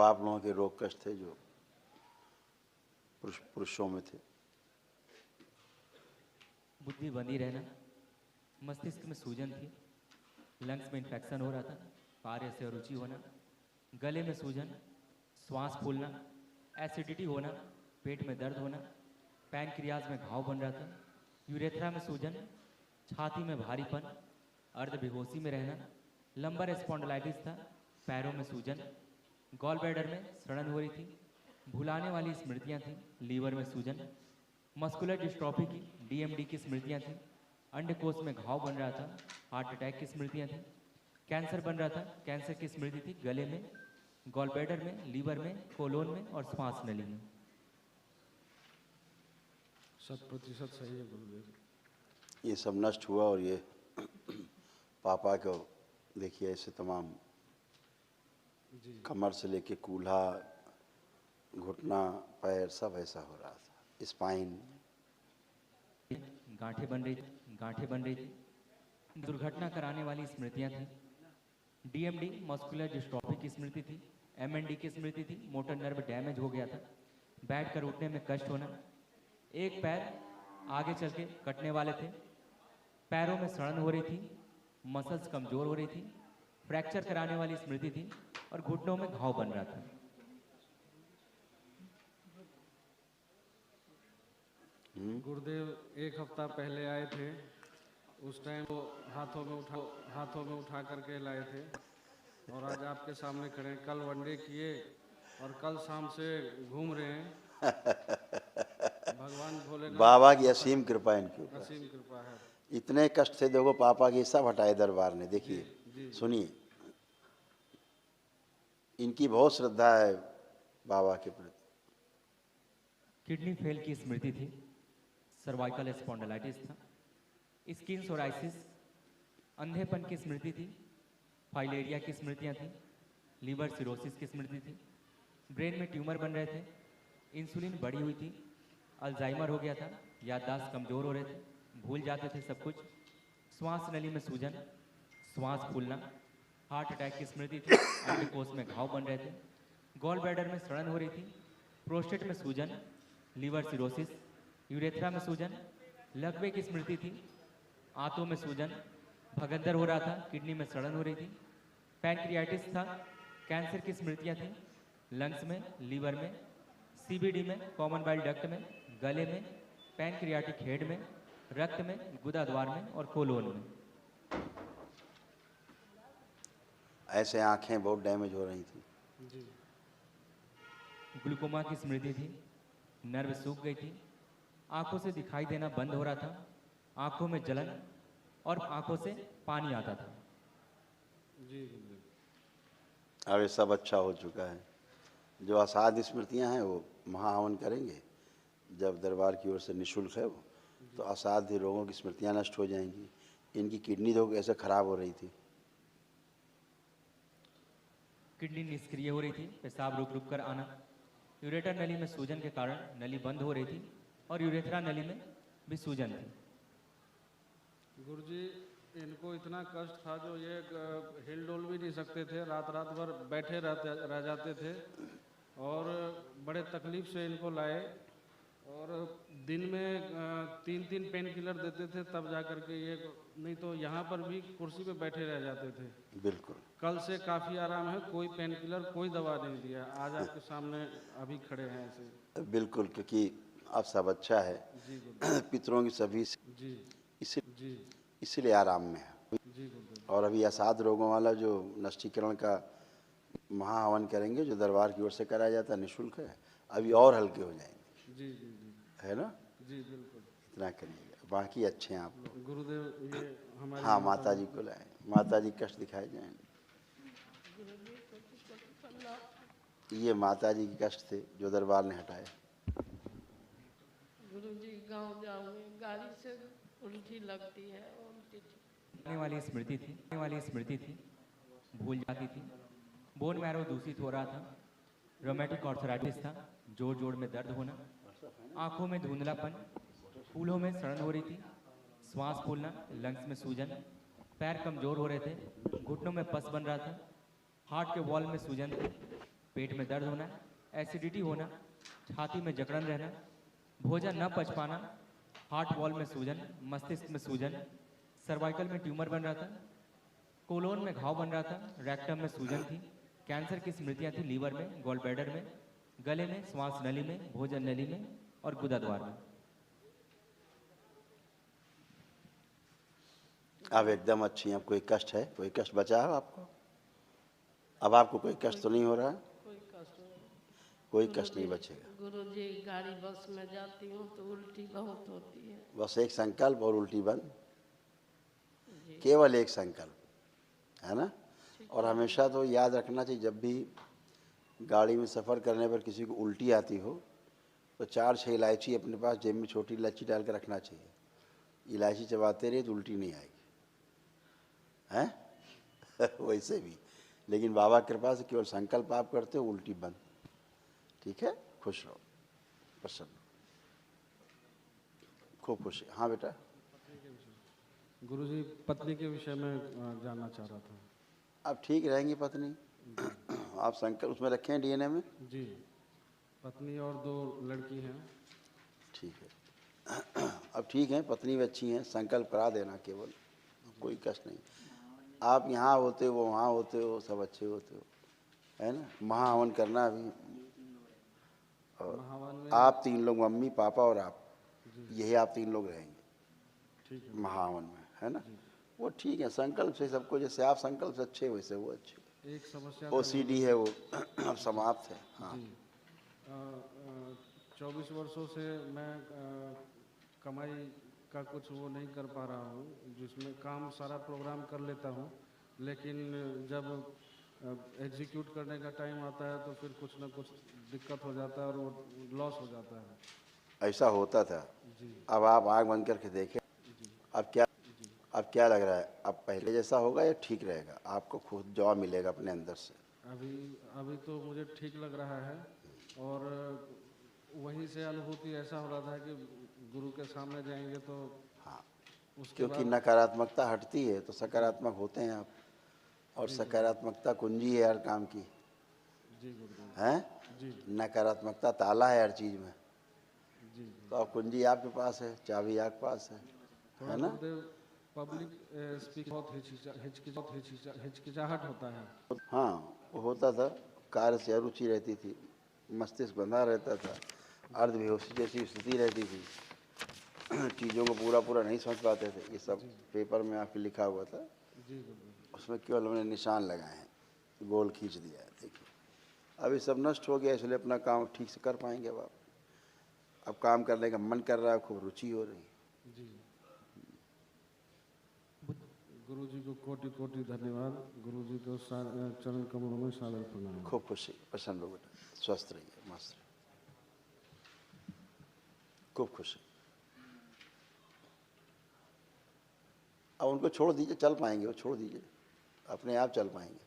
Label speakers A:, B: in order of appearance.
A: आप लोगों के रोग कष्ट थे जो पुरुषों में थे?
B: बुद्धि बंधी रहना, मस्तिष्क में सूजन थी, लंग्स में इन्फेक्शन हो रहा था, कार्य से अरुचि होना, गले में सूजन, श्वास फूलना, एसिडिटी होना, पेट में दर्द होना, पैनक्रियाज में घाव बन रहा था, यूरेथ्रा में सूजन, छाती में भारीपन, अर्ध बेहोशी में रहना, लंबर स्पॉन्डिलाइटिस था, पैरों में सूजन, गॉल ब्लैडर में सड़न हो रही थी, भुलाने वाली स्मृतियां थी, लीवर में सूजन, मस्कुलर डिस्ट्रॉफी की डीएमडी की स्मृतियां थी, अंडकोश में घाव बन रहा था, हार्ट अटैक की स्मृतियां थी, कैंसर बन रहा था, कैंसर की स्मृति थी गले में, गॉल ब्लैडर में, लीवर में, कोलोन में और श्वास नली में।
C: 100% सही है गुरुदेव।
A: ये सब नष्ट हुआ और ये पापा को देखिए ऐसे तमाम कमर से लेके कूल्हा, घुटना, पैर सब ऐसा हो रहा था, स्पाइन,
B: गांठें बन रही थी, दुर्घटना कराने वाली स्मृतियां थी, डीएमडी मस्कुलर डिस्ट्रॉफी की स्मृति थी, एमएनडी की स्मृति थी, मोटर नर्व डैमेज हो गया था, बैठकर उठने में कष्ट होना, एक पैर आगे चल के कटने वाले थे, पैरों में सड़न हो रही थी, मसल्स कमजोर हो रही थी, फ्रैक्चर कराने वाली स्मृति थी और घुटनों में घाव बन रहा था।
C: गुरुदेव एक हफ्ता पहले आए थे, उस टाइम वो हाथों में उठा करके लाए थे और आज आपके सामने खड़े हैं। कल वनडे किए और कल शाम से घूम रहे हैं। भगवान भोलेनाथ
A: बाबा की असीम कृपा इनके ऊपर,
C: असीम कृपा है।
A: इतने कष्ट थे देखो पापा की, सब हटाए दरबार ने। देखिए सुनिए, इनकी बहुत श्रद्धा है बाबा के प्रति।
B: किडनी फेल की स्मृति थी, सर्वाइकल स्पॉन्डिलाइटिस था, स्किन सोराइसिस, अंधेपन की स्मृति थी, फाइलेरिया की स्मृतियां थी, लीवर सिरोसिस की स्मृति थी, ब्रेन में ट्यूमर बन रहे थे, इंसुलिन बढ़ी हुई थी, अल्जाइमर हो गया था, याददाश्त कमजोर हो रहे थे, भूल जाते थे सब कुछ, श्वास नली में सूजन, श्वास फूलना, हार्ट अटैक की स्मृति थी, अंडकोश में घाव बन रहे थे, गॉल ब्लैडर में सड़न हो रही थी, प्रोस्टेट में सूजन, लीवर सिरोसिस, यूरेथ्रा में सूजन, लकवे की स्मृति थी, आंतों में सूजन, भगंदर हो रहा था, किडनी में सड़न हो रही थी, पैनक्रियाटिस था, कैंसर की स्मृतियां थी, लंग्स में, लीवर में, सीबीडी में, कॉमन बाइल डक्ट में, गले में, पैनक्रियाटिक हेड में, रक्त में, गुदाद्वार में और कोलोन में।
A: ऐसे आंखें बहुत डैमेज हो रही थी।
B: ग्लूकोमा की स्मृति थी, नर्व सूख गई थी, आंखों से दिखाई देना बंद हो रहा था, आंखों में जलन और आंखों से पानी आता था।
A: अब ये सब अच्छा हो चुका है। जो असाध्य स्मृतियां हैं वो महाहवन करेंगे, जब दरबार की ओर से निःशुल्क है वो, तो असाध्य रोगों की स्मृतियां नष्ट हो जाएंगी। इनकी किडनी तो कैसे खराब हो रही थी,
B: किडनी निष्क्रिय हो रही थी, पेशाब रुक रुक कर आना, यूरेटर नली में सूजन के कारण नली बंद हो रही थी और यूरेथ्रा नली में भी सूजन थी।
C: गुरुजी इनको इतना कष्ट था जो ये हिल डोल भी नहीं सकते थे, रात रात भर बैठे रह जाते थे और बड़े तकलीफ से इनको लाए और दिन में 3-3 पेन किलर देते थे तब जा कर के ये, नहीं तो यहाँ पर भी कुर्सी पे बैठे रह जाते थे।
A: बिल्कुल
C: कल से काफ़ी आराम है, कोई पेन किलर कोई दवा नहीं दिया, आज आपके सामने अभी खड़े हैं ऐसे।
A: बिल्कुल, क्योंकि अब सब अच्छा है, पितरों की सभी इसीलिए आराम में है। और अभी असाध रोगों वाला जो नष्टीकरण का महाहवन करेंगे, जो दरबार की ओर से कराया जाता है, निःशुल्क है, अभी और हल्के हो जाएंगे। है ना?
C: जी बिल्कुल, इतना
A: करिएगा। बाकी अच्छे हैं आप लोग।
C: गुरुदेव ये हमारे,
A: हाँ माता जी को लाए, माता जी कष्ट दिखाए जाएंगे। ये माता जी के कष्ट थे जो दरबार ने हटाए।
D: गुरुजी गांव जाऊंगी, गाड़ी से उल्टी लगती है,
B: वाली स्मृति थी, भूल जाती थी, बोन मैरो दूषित हो रहा था, रोमेटिक आर्थराइटिस था, जोड़ जोड़ में दर्द होना, आंखों में धुंधलापन, फूलों में सड़न हो रही थी, श्वास फूलना, लंग्स में सूजन, पैर कमजोर हो रहे थे, घुटनों में पस बन रहा था, हार्ट के वॉल में सूजन थी, पेट में दर्द होना, एसिडिटी होना, छाती में जकड़न रहना, भोजन न पच पाना, हार्ट वॉल में सूजन, मस्तिष्क में सूजन, सर्वाइकल में ट्यूमर बन रहा था, कोलोन में घाव बन रहा था, रेक्टम में सूजन थी, कैंसर की स्मृतियां थी लीवर में, गॉल ब्लैडर में, गले में, श्वास नली में, भोजन नली में और गुदा द्वार में।
A: अब एकदम अच्छी हैं। अब कोई कष्ट है? कोई कष्ट बचा है आपको? अब आपको कोई कष्ट तो नहीं हो रहा है?
D: कोई कष्ट नहीं।
A: कोई कष्ट नहीं बचेगा।
D: गुरुजी, गाड़ी बस में जाती हूँ तो उल्टी बहुत होती है।
A: बस एक संकल्प और उल्टी बंद।
D: जी।
A: केवल एक संकल्प, है ना? और हमेशा तो याद रखना चाहिए, जब भी गाड़ी में सफ़र करने पर किसी को उल्टी आती हो तो 4-6 इलायची अपने पास जेब में छोटी इलायची डाल कर रखना चाहिए। इलायची चबाते रहिए तो उल्टी नहीं आएगी, हैं? वैसे भी, लेकिन बाबा की कृपा से केवल संकल्प आप करते हो, उल्टी बंद। ठीक है? खुश रहो, प्रसन्न, खूब खुश है। हाँ बेटा।
C: गुरुजी, पत्नी के विषय में जानना चाह रहा था।
A: अब ठीक रहेंगी पत्नी? आप संकल्प उसमें रखे हैं डीएनए में?
C: जी, पत्नी और 2 लड़की हैं।
A: ठीक है। अब ठीक है, पत्नी भी अच्छी हैं, संकल्प करा देना केवल, कोई कष्ट नहीं। आप यहाँ होते हो, वहाँ होते हो, सब अच्छे होते हो, है ना? महाहवन करना अभी। और
C: महावन में
A: आप 3 लोग, मम्मी पापा और आप, यही आप 3 लोग रहेंगे
C: ठीक है
A: महाहवन में, है ना? वो ठीक है, संकल्प से सबको, जैसे आप संकल्प से अच्छे वैसे वो अच्छे।
C: एक समस्या
A: OCD है वो अब समाप्त है। हाँ
C: जी। 24 वर्षों से मैं कमाई का कुछ वो नहीं कर पा रहा हूँ, जिसमें काम सारा प्रोग्राम कर लेता हूँ, लेकिन जब एग्जीक्यूट करने का टाइम आता है तो फिर कुछ ना कुछ दिक्कत हो जाता है और वो लॉस हो जाता है।
A: ऐसा होता था।
C: जी
A: अब आप आँख बंद करके देखें, अब क्या लग रहा है? अब पहले जैसा होगा या ठीक रहेगा? आपको खुद जवाब मिलेगा अपने अंदर से।
C: अभी तो मुझे ठीक लग रहा है, और वहीं से अनुभूति ऐसा हो रहा था कि गुरु के सामने जाएंगे तो
A: हाँ,
C: उसके
A: क्योंकि
C: बाद
A: नकारात्मकता हटती है तो सकारात्मक होते हैं आप, और सकारात्मकता कुंजी है हर काम की,
C: जी गुरुदेव
A: है?
C: जी
A: नकारात्मकता ताला है हर चीज़ में,
C: जी।
A: तो अब कुंजी आपके पास है, चाबी आपके पास
C: थोड़ा
A: है ना?
C: गुरुदेव, पब्लिक स्पीक बहुत हिचकिचाहट होता है।
A: हाँ, वो होता था, कार्य से अरुचि रहती थी, मस्तिष्क बंधा रहता था, अर्धबेहोशी जैसी स्थिति रहती थी, चीज़ों को पूरा नहीं समझ पाते थे। ये सब पेपर में आपके लिखा हुआ था,
C: जी गुरुदेव।
A: उसमें केवल हमने निशान लगाए हैं, गोल खींच दिया है। देखिए अभी सब नष्ट हो गया, इसलिए अपना काम ठीक से कर पाएंगे अब आप। अब काम करने का मन कर रहा है, खूब रुचि हो रही है।
C: जी गुरु जी को कोटि कोटि धन्यवाद। गुरु जी को चरण कमलों में सादर प्रणाम।
A: खूब खुशी, प्रसन्न रहो बेटा, स्वस्थ रहिए, मस्त रहिए, खूब खुशी। अब उनको छोड़ दीजिए, चल पाएंगे वो, छोड़ दीजिए, अपने आप चल पाएंगे।